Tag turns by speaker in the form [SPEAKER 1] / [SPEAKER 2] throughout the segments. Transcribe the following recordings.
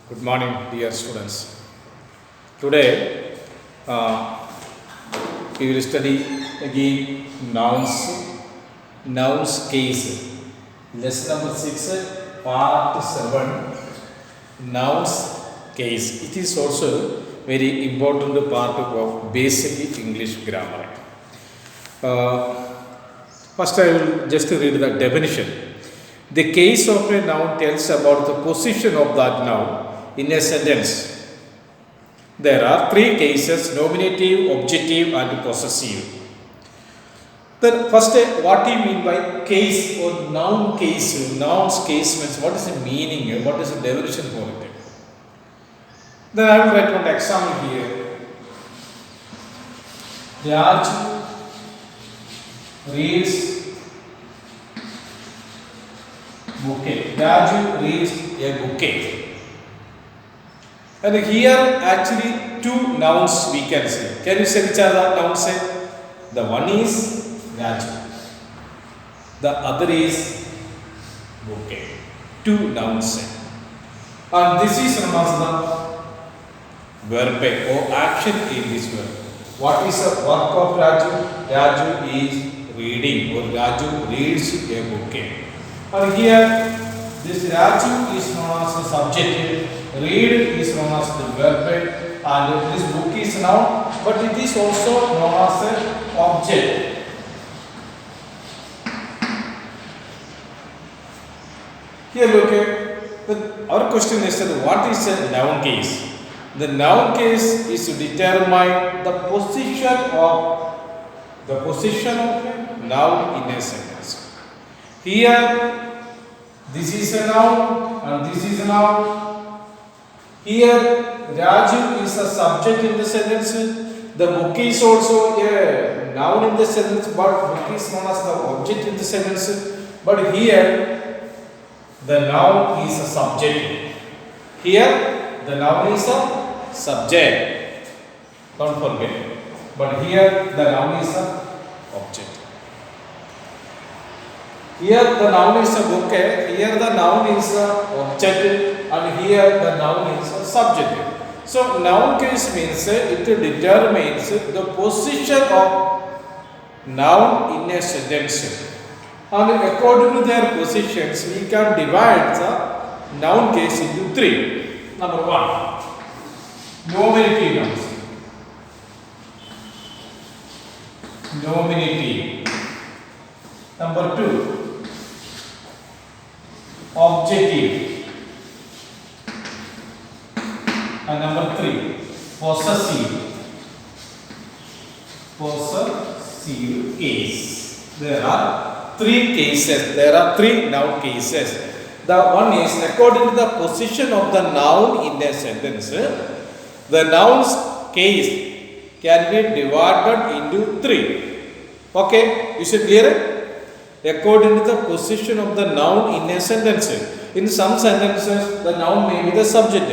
[SPEAKER 1] Good morning, dear students. Today, we will study again nouns case. Lesson number 6, part 7, nouns case. It is also very important part of basic English grammar. First, I will just read the definition. The case of a noun tells about the position of that noun in a sentence. There are three cases: nominative, objective, and possessive. Then, first, what do you mean by case or noun case? Noun's case means what is the meaning? What is the definition for it? Then I will write one example here. Raj reads bouquet. Raju reads a bouquet. And here actually two nouns we can see. Can you say which are the nouns? The one is Raju. The other is bouquet. Two nouns. And this is known as the verb or action in this verb. What is the work of Raju? Raju is reading or Raju reads a bouquet. And here this Raju is known as the subject, read is known as the verb, and this book is noun, but it is also known as an object. Here look at our question is that what is a noun case? The noun case is to determine the position of a noun in a sentence. Here, this is a noun and this is a noun. Here, Raju is a subject in the sentence. The book is also a noun in the sentence, but book is known as the object in the sentence. But here, the noun is a subject. Here, the noun is a subject. Don't forget. But here, the noun is a object. Here the noun is a bouquet, here the noun is a object, and here the noun is a subject. So noun case means it determines the position of noun in a sentence. And according to their positions, we can divide the noun case into three. Number one, nominative nouns. Nominative. Number two, objective. And number three, possessive. Possessive case. There are three cases. There are three noun cases. The one is according to the position of the noun in a sentence. The noun's case can be divided into three. Okay, is it clear? According to the position of the noun in a sentence. In some sentences, the noun may be the subject.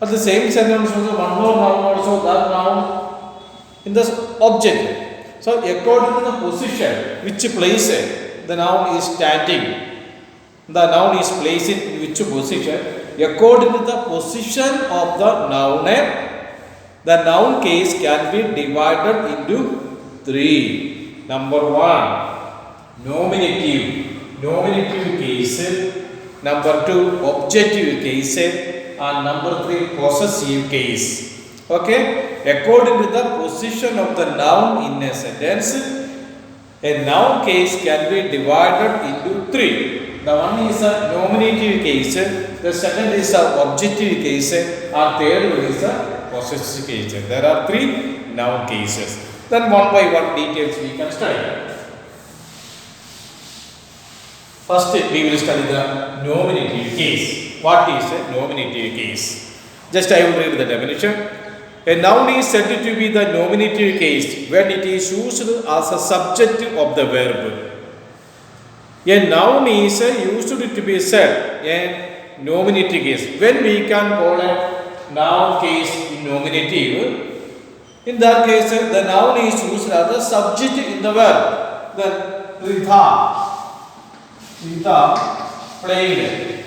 [SPEAKER 1] At the same sentence, also one more noun also that noun in the object. So, according to the position, which place the noun is standing, the noun is placed in which position, according to the position of the noun case can be divided into three. Number one, nominative case. Number two, objective case, and number three, possessive case. Okay, according to the position of the noun in a sentence, a noun case can be divided into three. The one is a nominative case, the second is a objective case, and third one is a possessive case. There are three noun cases. Then one by one details we can study. First, we will study the nominative case. What is a nominative case? Just I will read the definition. A noun is said to be the nominative case when it is used as a subject of the verb. A noun is used to be said a nominative case. When we can call a noun case in nominative, in that case the noun is used as a subject in the verb. Then Rita played.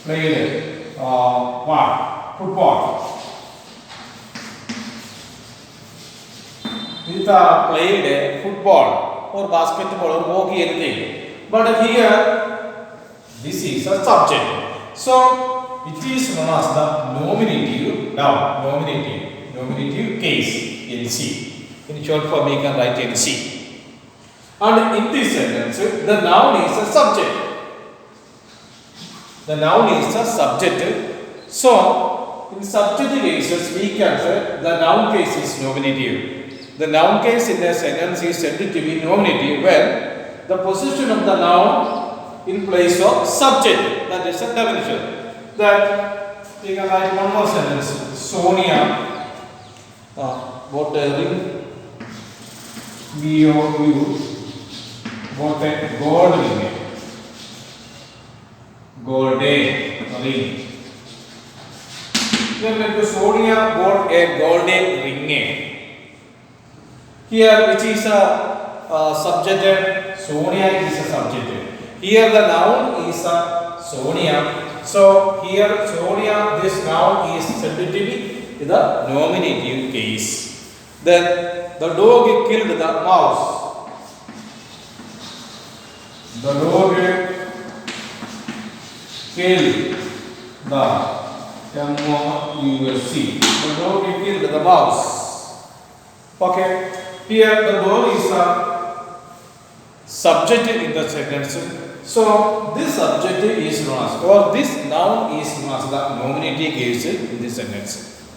[SPEAKER 1] played what? Football. Rita played football or basketball or hockey, anything. But here, this is a subject. So, it is known as the nominative noun, nominative case, NC. In short form, we can write NC. And in this sentence, the noun is a subject. The noun is a subject. So, in subject cases, we can say the noun case is nominative. The noun case in a sentence is said to be nominative when the position of the noun in place of subject. That is a definition. That we can write one more sentence. Sonia bought a ring. B-O-U bought a gold ring. Gold ring. Then Sonia bought a golden ring. Here, which is a subject, Sonia is a subject. Here, the noun is a Sonia. So, here, Sonia, this noun is said to be the nominative case. Then, the dog killed the mouse. The dog killed the M-O-U-S-E. The dog killed the mouse. Okay. Here the dog is a subject in the sentence. So this subject is known as, or this noun is known as the nominative case in this sentence.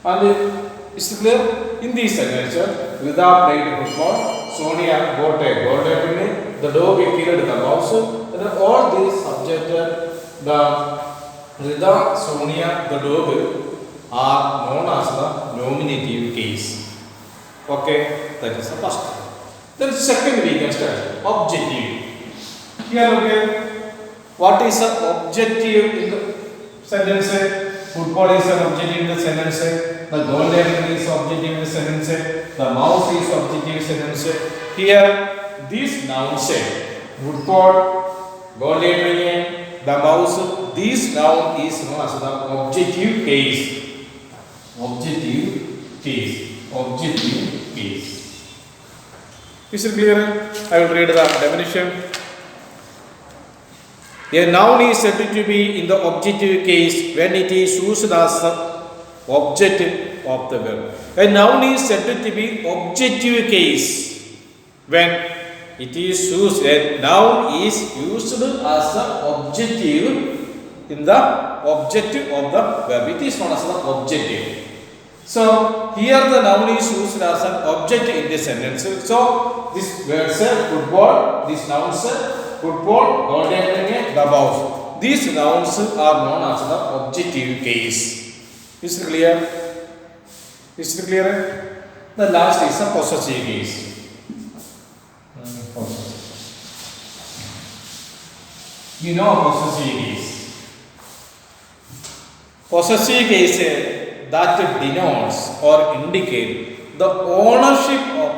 [SPEAKER 1] And it's clear in this sentence, Rida played football, Sonia got a golden ring, the dog killed the mouse. And all these subjects, the Rida, Sonia, the dog are known as the nominative case. Okay, that is the first. Then second we can start objective. Here okay, what is an objective in the sentence? Football is an objective in the sentence. The golden ring is objective in the sentence. The mouse is objective in the sentence. Here this noun say football, golden ring, the mouse. This noun is known as the objective case. Objective case. Objective case. Is it clear? I will read the definition. A noun is said to be in the objective case when it is used as the object of the verb. A noun is said to be objective case when it is used. A noun is used as the objective in the object of the verb. It is known as the objective. So here the noun is used as an object in this sentence. So this word say football, this noun say football, golden ring, the mouse. These nouns are known as the objective case. Is it clear? Is it clear? The last is a possessive case. You know possessive case. Possessive case that denotes or indicate the ownership of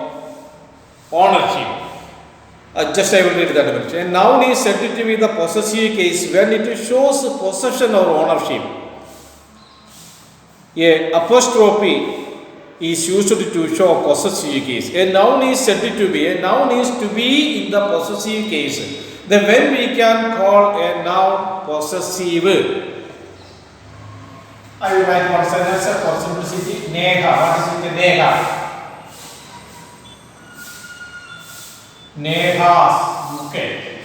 [SPEAKER 1] just I will read that a bit. A noun is said to be the possessive case when it shows possession or ownership. A apostrophe is used to show possessive case. A noun is said to be in the possessive case. Then when we can call a noun possessive. I will write one sentence for simplicity. Neha. What is it? Neha. Neha's bouquet.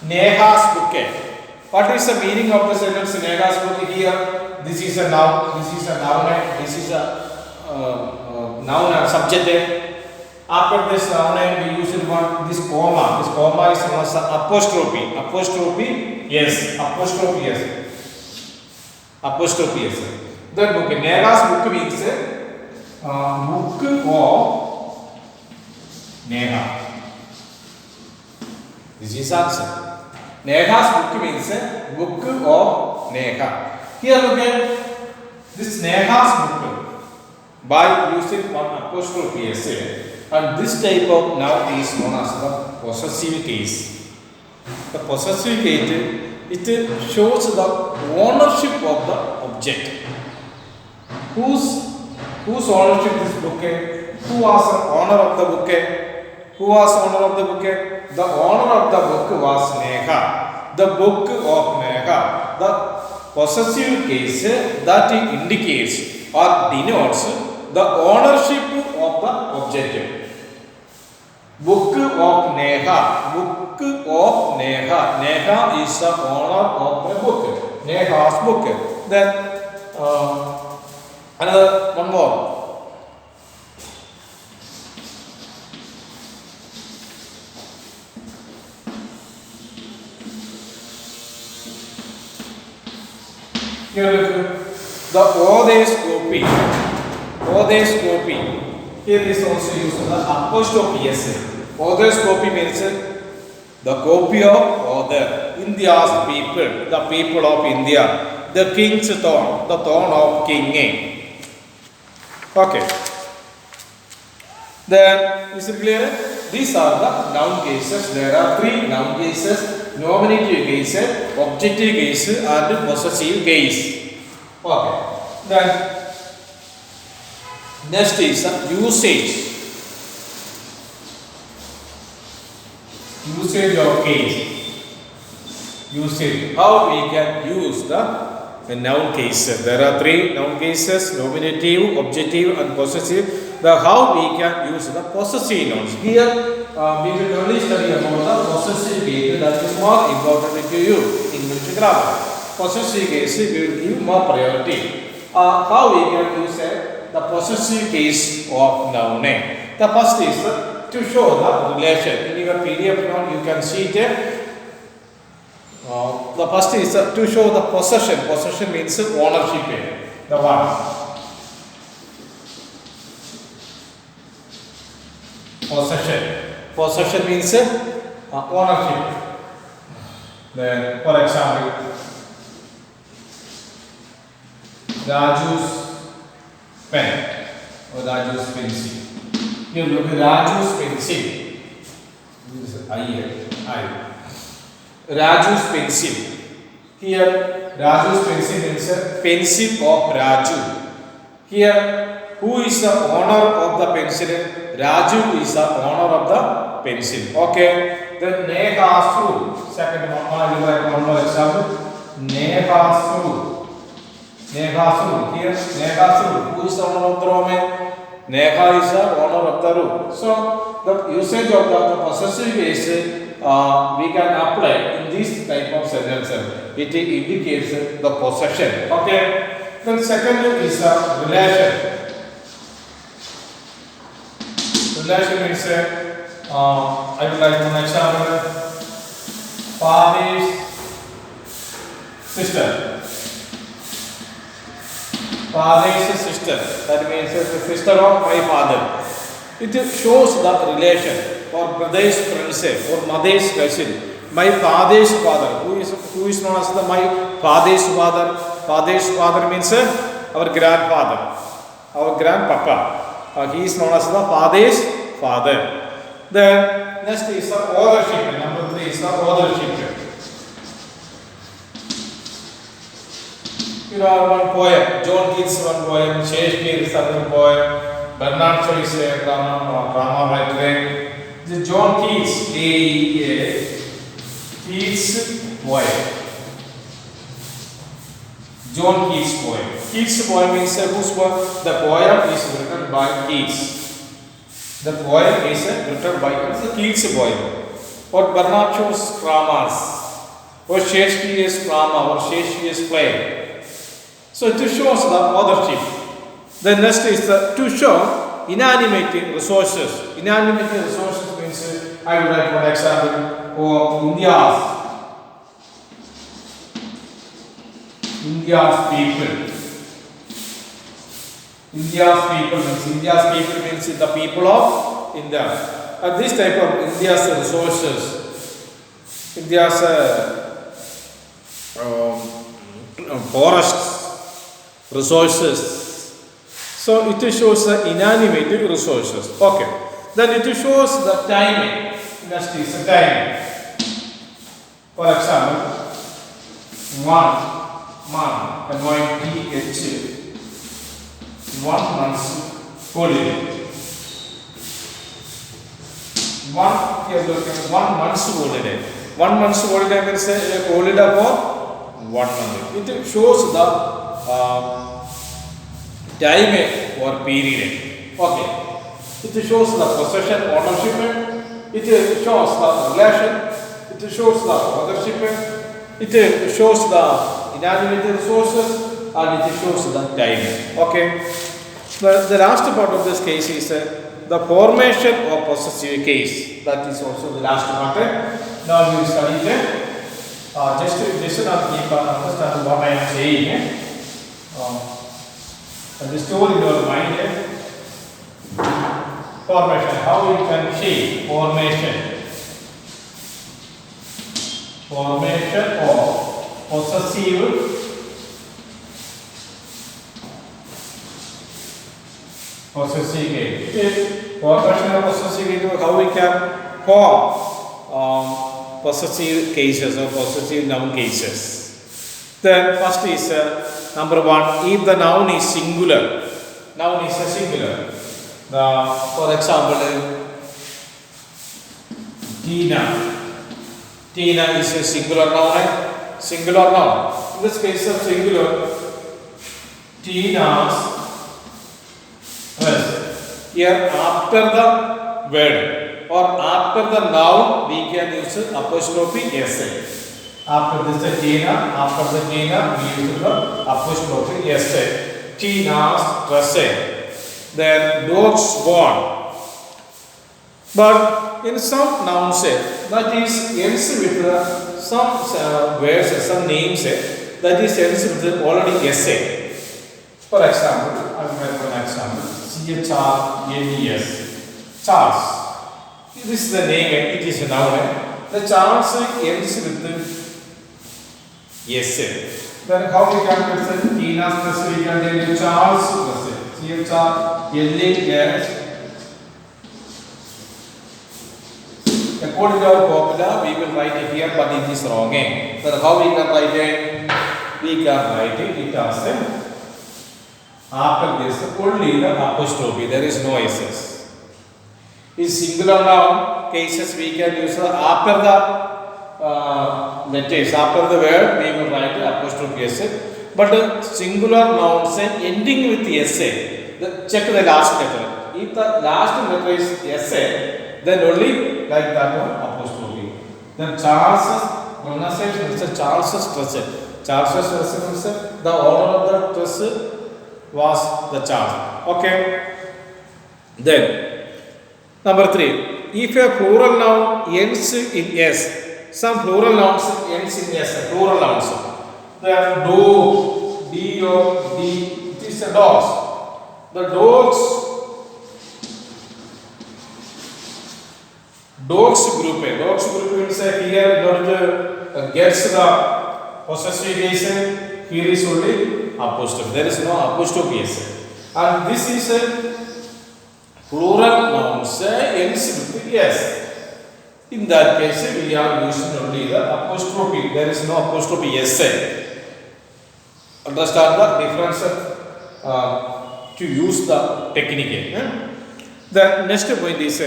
[SPEAKER 1] Neha's bouquet. What is the meaning of the sentence Neha's bouquet here? This is a noun. This is a noun. This is a noun and subject. After this noun we use this comma. This comma is known as apostrophe. Apostrophe. Yes. Apostrophe. Yes. Apostrophe yes. Then book. Neha's book means book of Neha. This is answer. Neha's book means book of Neha. Here look at this Neha's book by using one apostrophe yes. And this type of noun is known as the possessive case. The possessive case it shows the ownership of the object. Whose ownership this bouquet? Who was the owner of the bouquet? Who was owner of the bouquet? The owner of the book was Neha. The book of Neha. The possessive case that indicates or denotes the ownership of the object. Book of Neha. Book of Neha. Neha is the owner of the book. Neha's book. Then another one more. Here look, the odescopy. Odescopy. Here is also used the apostrophe s. Odescopy means the copy of other. India's people, the people of India. The king's throne, the throne of king. Okay. Then is it clear? These are the noun cases. There are 3 noun cases: nominative case, objective case, and possessive case. Okay. Then next is usage. Usage of case. Usage. How we can use the noun case? There are 3 noun cases: nominative, objective, and possessive. How we can use the possessive nouns. Here we will only study about the possessive case. That is more important to you in English grammar. Possessive case we will give more priority. How we can use the possessive case of noun? The first is to show the relation. In your PDF note you can see it. The first is to show the possession. Possession means ownership. The one. Possession means ownership. Then, for example, Raju's pen or Raju's pencil. You look at Raju's pencil. This is I. Raju's pencil. Here, Raju's pencil means pencil of Raju. Here, who is the owner of the pencil? Raju is the owner of the pencil. Okay. Then Neha's rule. Second one, I will write one more example. Neha's rule. Neha's rule. Here, Neha's rule. Who is the owner of the Roman? Neha is the owner of the rule. So, the usage of the possessive case we can apply in this type of sentence. It indicates the possession. Okay. Then second is relation. Relation means I would like one example. Father's sister. Father's sister. That means the sister of my father. It shows the relation. Or brother's friendship, or mother's cousin. My father's father. Who is known as my father's father? Father's father means our grandfather, our grandpapa. He is known as the father's father. Then next is the authorship. Number 3 is the authorship. You know one poem. John Keats one poem. Shakespeare is another poem. Bernard Shaw is a drama writer. The John Keats, Keats poem. John Keats poem. Keats poem means whose poem? The poem is written by Keats. The poem is written by Keats poem. Or Bernard Shaw's dramas, or Shakespeare's drama, or Shakespeare's play. So it shows the authorship. The next is to show inanimate resources. Inanimate resources means I will write one example. India's people. India's people means the people of India. This type of India's resources. India's forests, resources. So it shows the inanimate resources. Okay. Then it shows the timing. Next is the timing. For example, one month, MYTH, 1 month's holiday. One month's holiday. 1 month's holiday means a holiday for 1 month. It shows the time or period. Okay. It shows the possession, ownership. It shows the relation. It shows the authorship. It shows the inanimate resources, and it shows the time. Okay. The last part of this case is the formation of possessive case. That is also the last part. Now we will study it. Just listen and keep understand what I am saying. And store in your mind. Formation. How we can see formation. Formation of possessive case. Formation of possessive case. How we can form possessive cases or possessive noun cases. Then first is number one. If the noun is singular, noun is a singular. For example, Tina. Tina is a singular noun. Singular noun. In this case of singular, Tina's. Here after the word or after the noun we can use apostrophe s. After this Tina, after the Tina we use the apostrophe s. Tina's dress. Then dogs born. But in some nouns that is ends with some words, some names that is ends with already s. For example, I will write an example. CHRLES. Charles. This is the name, it is a noun. The Charles ends with S. Then how we can present Tina's dress? We can name Charles dress. CHRLES. According to our formula, we will write it here, but it is wrong. Then how we can write it? We can write it as after this only the apostrophe, there is no SS. In singular noun cases we can use after the letters, after the word we will write the apostrophe S. But singular nouns ending with S, check the last letter. If the last letter is S, then only like that one apostrophe. Then Charles pronunciation is Charles's dress. Charles's dress means the order of the dress was the Charles. Okay. Then number 3. If a plural noun ends in S, some plural nouns ends in S. Plural nouns. Then dog, D-O-D. It is a dogs. The dogs group. Dogs group means here in order to get the possessive case. Here is only apostrophe. There is no apostrophe S. And this is a plural nouns ends with S. In that case, we are using only the apostrophe. There is no apostrophe S. Understand the difference to use the technique. The next point is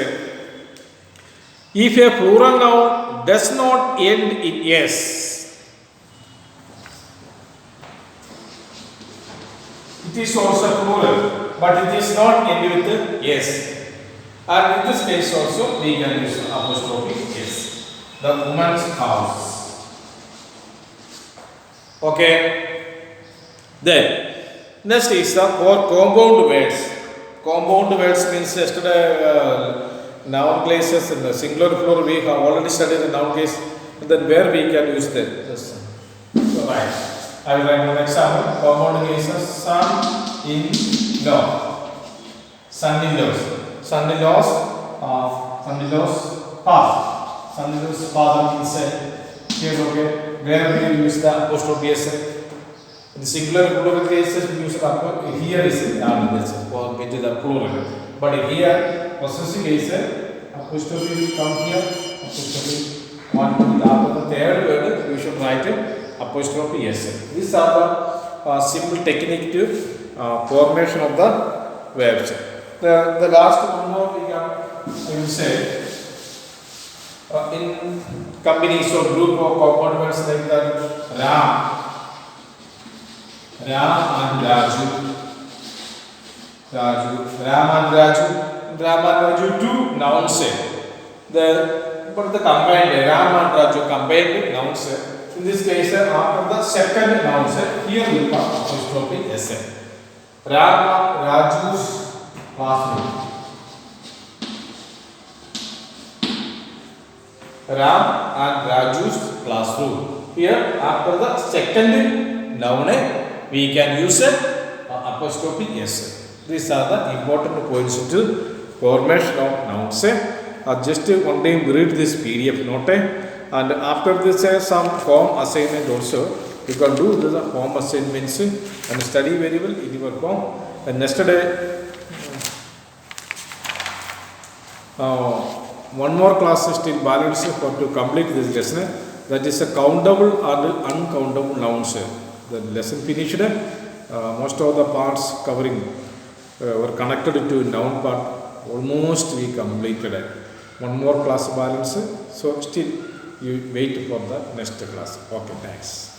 [SPEAKER 1] if a plural noun does not end in S, it is also plural, but it is not ended with S. And in this case also we can use apostrophe S. The woman's house. Okay. Then next is the for compound words. Compound words means yesterday noun cases in the singular plural we have already studied the noun case. And then where we can use this. So right. I will write an example. Compound cases: son-in-law, son-in-laws, son-in-laws, son-in-laws father. Son-in-law's father means here. Okay, where we will use the apostrophe S. In the singular plural cases, we use the here is for get the plural. But here possessive case, apostrophe will come here. Apostrophe one to the after the third word we should write it apostrophe s. These are the simple technique to formation of the verbs. The last one more we can, I will say, in companies or group of compound words like that, Ram and Raju. Ram and Raju, two nouns. But the combined Ram and Raju combined nouns. In this case, after the second nouns, here will come apostrophe s. Ram and Raju's classroom. Ram and Raju's classroom. Here, after the second noun, we can use apostrophe s. These are the important points to formation of nouns. Just one time read this PDF note, and after this some form assignment also. You can do the form assignments and study very well in your form. And yesterday, one more class is still balance for to complete this lesson. That is a countable and uncountable nouns. The lesson finished. Most of the parts covering were connected to noun part. Almost we completed. One more class balance. So still you wait for the next class. Okay, thanks.